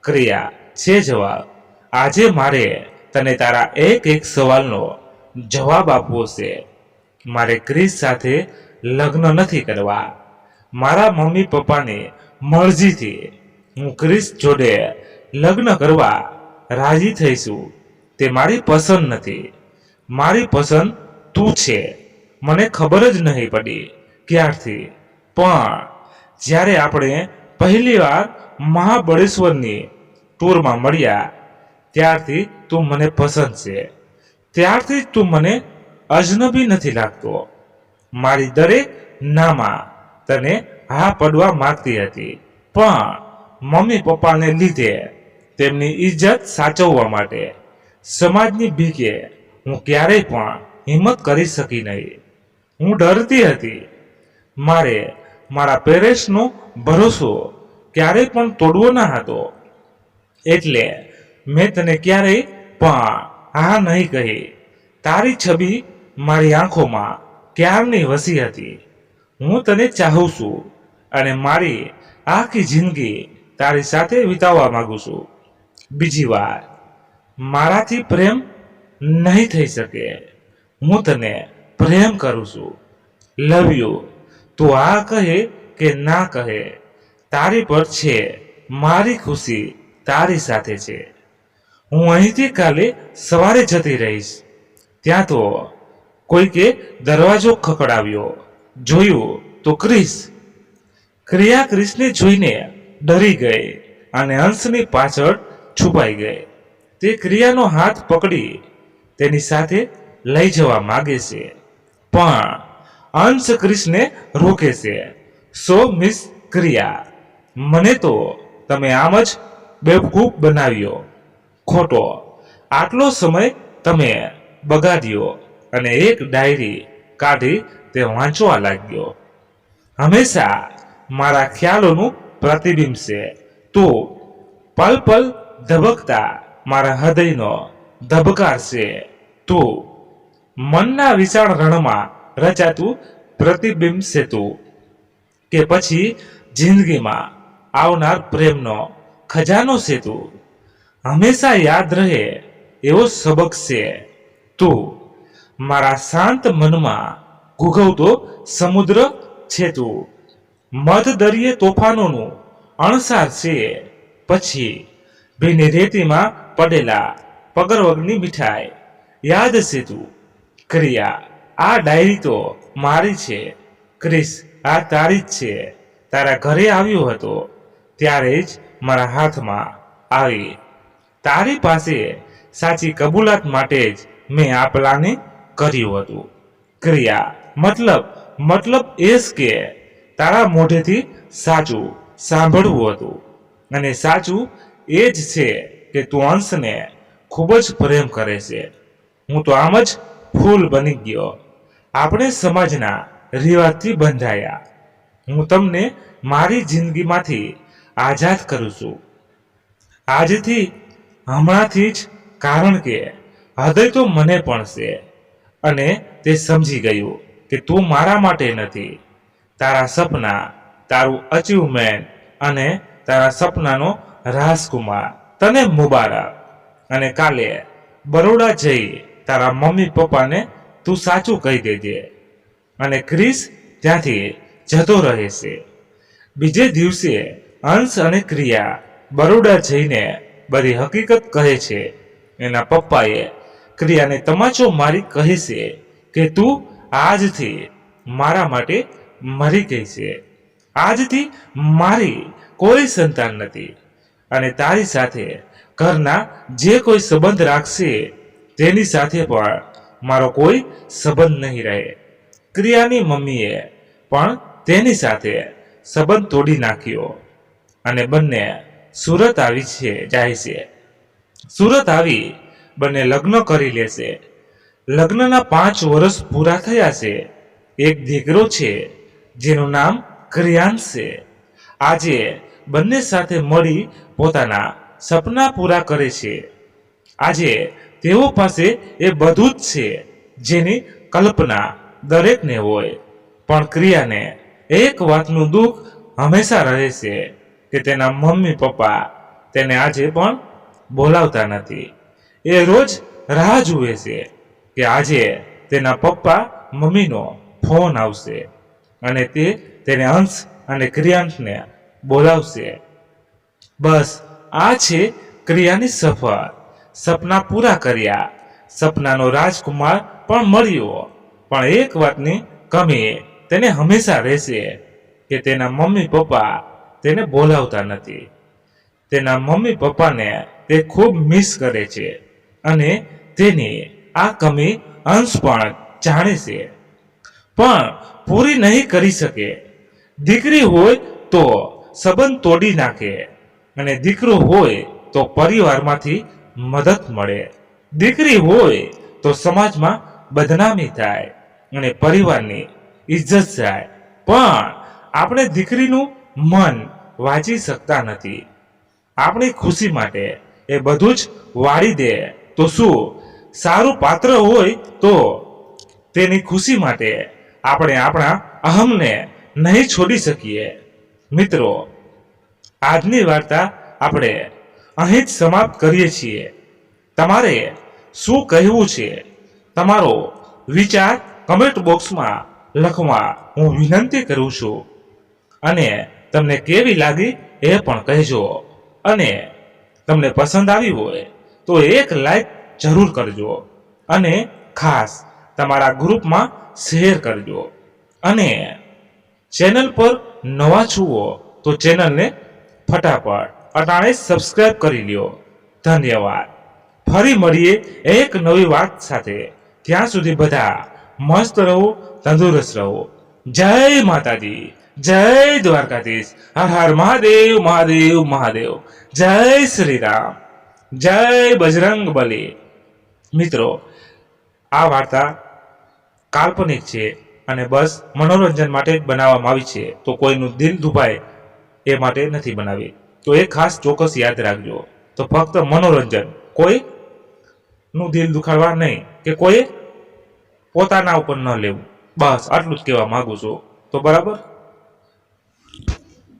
ક્રિયા: છે જવાબ. આજે મારે તને તારા એક એક સવાલનો જવાબ આપવો છે. મારે ક્રિસ સાથે લગ્ન નથી કરવા. મારા મમ્મી પપ્પાની મરજીથી હું ક્રિસ જોડે લગ્ન કરવા રાજી થઈશું. તે મારી પસંદ નથી. મારી પસંદ તું છે. મને ખબર જ નહીં પડી ક્યારથી, પણ જ્યારે આપણે પહેલીવાર મહાબળેશ્વરની ટૂરમાં મળ્યા ત્યારથી તું મને પસંદ છે. ત્યારથી તું મને અજનબી નથી લાગતો. મારી દરેક નામાં તને હા પડવા માંગતી હતી, પણ મમ્મી પપ્પાને લીધે, તેમની ઇજ્જત સાચવવા માટે, સમાજની બીકે હું ક્યારેય પણ હિંમત કરી શકી નહીં. હું ડરતી હતી. મારે મારા પેરેન્ટ્સનો ભરોસો ક્યારેય પણ તોડવો ન હતો. એટલે મેં તને ક્યારેય પણ હા નહીં કહી. તારી છબી મારી આંખોમાં ક્યારની વસી હતી. હું તને ચાહું છું અને મારી આખી જિંદગી તારી સાથે વિતાવવા માંગુ છું. બીજી વાર મારાથી પ્રેમ નહીં થઈ શકે. હું તને પ્રેમ કરું છું. Love you. તું આ કહે કે ના કહે, તારી પર છે. મારી ખુશી તારી સાથે છે. હું અહીંથી કાલે સવારે જતી રહીશ. ત્યાં તો કોઈકે દરવાજો ખખડાવ્યો. જોયું તો ક્રિસ. ક્રિયા ક્રિસને જોઈને ડરી ગઈ અને અંશની પાછળ છુપાઈ ગઈ. તે ક્રિયાનો હાથ પકડી તેની સાથે લઈ જવા માંગે છે, પણ અંશ ક્રિસને રોકે છે. સો મિસ ક્રિયા, મને તો તમે આમ જ બેવકૂફ બનાવ્યો. ખોટો આટલો સમય તમે બગાડ્યો. અને એક ડાયરી કાઢી તે વાંચવા લાગ્યો. હંમેશા મારા ખ્યાલોનું પ્રતિબિંબ છે. તું પલ પલ ધબકતા મારા હૃદયનો ધબકાર છે. તું મનના વિશાળ રણમાં રચાતું પ્રતિબિંબ છે. તું કે પછી જિંદગીમાં આવનાર પ્રેમનો ખજાનો છે. તું હંમેશા યાદ રહે એવો સબક છે. તું મારા શાંત મનમાં ઘૂઘવતો સમુદ્ર છે. તું મધદરિયે તોફાનોનું અણસાર છે. પછી ભીની રેતીમાં પડેલા પગરવગની મીઠાઈ યાદ છે. તું ક્રિયા: આ ડાયરી તો મારી છે. ક્રિસ: આ તારી જ છે. તારા ઘરે આવ્યો હતો ત્યારે જ મારા હાથમાં આવી. તારી પાસે સાચી કબૂલાત માટે જ મેં આ પ્લાનિંગ કર્યું હતું. ક્રિયા: મતલબ એ જ કે તારા મોઢેથી સાચું સાંભળવું હતું. અને સાચું એ જ છે કે તું અંશને ખૂબ જ પ્રેમ કરે છે. હું તો આમ જ ફૂલ બની ગયો. આપણે સમાજના રિવાજથી બંધાયા. હું તમને મારી જિંદગીમાંથી આઝાદ કરું છું આજથી, હમણાંથી જ. કારણ કે હૃદય તો મને પણ છે અને તે સમજી ગયું કે તું મારા માટે નથી. તારા સપના, તારું અચીવમેન્ટ અને તારા સપનાનો રાજકુમાર તને મુબારક. અને કાલે બરોડા જઈ તારા મમ્મી પપ્પાને તું સાચું કહી દેજે. અને ક્રિસ ત્યાંથી જતો રહે છે. બીજે દિવસે અંશ અને ક્રિયા બરોડા જઈને બધી હકીકત કહે છે. એના પપ્પાએ ક્રિયાને તમાચો મારી કહે છે કે તું આજથી મારા માટે મરી ગઈ છે. આજથી મારી કોઈ સંતાન નથી અને તારી સાથે ઘરના જે કોઈ સંબંધ રાખશે તેની સાથે પણ મારો કોઈ સંબંધ નહીં રહે. ક્રિયાની મમ્મીએ પણ તેની સાથે સંબંધ તોડી નાખ્યો અને બંને સુરત જાય છે. સુરત આવી બંને લગ્ન કરી લેશે. લગ્નના 5 વર્ષ પૂરા થયા છે. એક દીકરો છે જેનું નામ ક્રિયાંશ છે. આજે બંને સાથે મળી પોતાના સપના પૂરા કરે છે. આજે તેઓ પાસે એ બધું જ છે જેની કલ્પના દરેકને હોય, પણ ક્રિયાને એક વાતનું દુઃખ હંમેશા રહે છે કે તેના મમ્મી પપ્પા તેને આજે પણ બોલાવતા નથી. એ રોજ રાહ જુએ છે કે આજે તેના પપ્પા મમ્મીનો ફોન આવશે અને તે તેને અંશ અને ક્રિયાંશને બોલાવશે. બસ આ છે ક્રિયાની સફર. સપના પૂરા કર્યા, સપનાનો રાજકુમાર પણ મળ્યો, પણ એક વાતની કમી તેને હંમેશા રહેશે કે તેના મમ્મી પપ્પા તેને બોલાવતા નથી. તેના મમ્મી પપ્પાને તે ખૂબ મિસ કરે છે અને તેની આ કમી અંશ પણ જાણે છે, પણ પૂરી નહીં કરી શકે. દીકરી હોય તો સંબંધ તોડી નાખે અને દીકરો હોય તો પરિવારમાંથી મદદ મળે. દીકરી હોય તો સમાજમાં બદનામી થાય અને પરિવારની ઇજ્જત જાય. પણ આપણે દીકરીનું મન વાંચી શકતા નથી. આપણી ખુશી માટે એ બધું જ વાળી દે તો શું સારું પાત્ર હોય તો તેની ખુશી માટે આપણે આપણા અહમને નહીં છોડી શકીએ. મિત્રો, આજની વાર્તા આપણે અહીં જ સમાપ્ત કરીએ છીએ. તમારે શું કહેવું છે? તમારો વિચાર કમેન્ટ બોક્સમાં લખવા હું વિનંતી કરું છું. અને તમને કેવી લાગી એ પણ કહેજો. અને તમને પસંદ આવી હોય તો એક લાઈક જરૂર કરજો અને ખાસ તમારા ગ્રુપમાં શેર કરજો. અને ચેનલ પર નવા છુઓ તો ચેનલને ફટાફટ અટાણે સબસ્ક્રાઇબ કરી લ્યો. ધન્યવાદ. ફરી મળીએ એક નવી વાત સાથે. ત્યાં સુધી બધા મસ્ત રહો, તંદુરસ્ત રહો. જય માતાજી, જય દ્વારકાધીશ. હર હર મહાદેવ મહાદેવ મહાદેવ. જય શ્રી રામ, જય બજરંગ બલી. મિત્રો, આ વાર્તા કાલ્પનિક છે અને બસ મનોરંજન માટે જ બનાવવામાં આવી છે, તો કોઈનું દિલ દુભાય એ માટે નથી બનાવી. તો એ ખાસ ચોક્કસ યાદ રાખજો. તો ફક્ત મનોરંજન, કોઈ નું દિલ દુખાડવા નહીં કે કોઈ પોતાના ઉપર ન લેવું. બસ આટલું જ કહેવા માંગુ છું. તો બરાબર.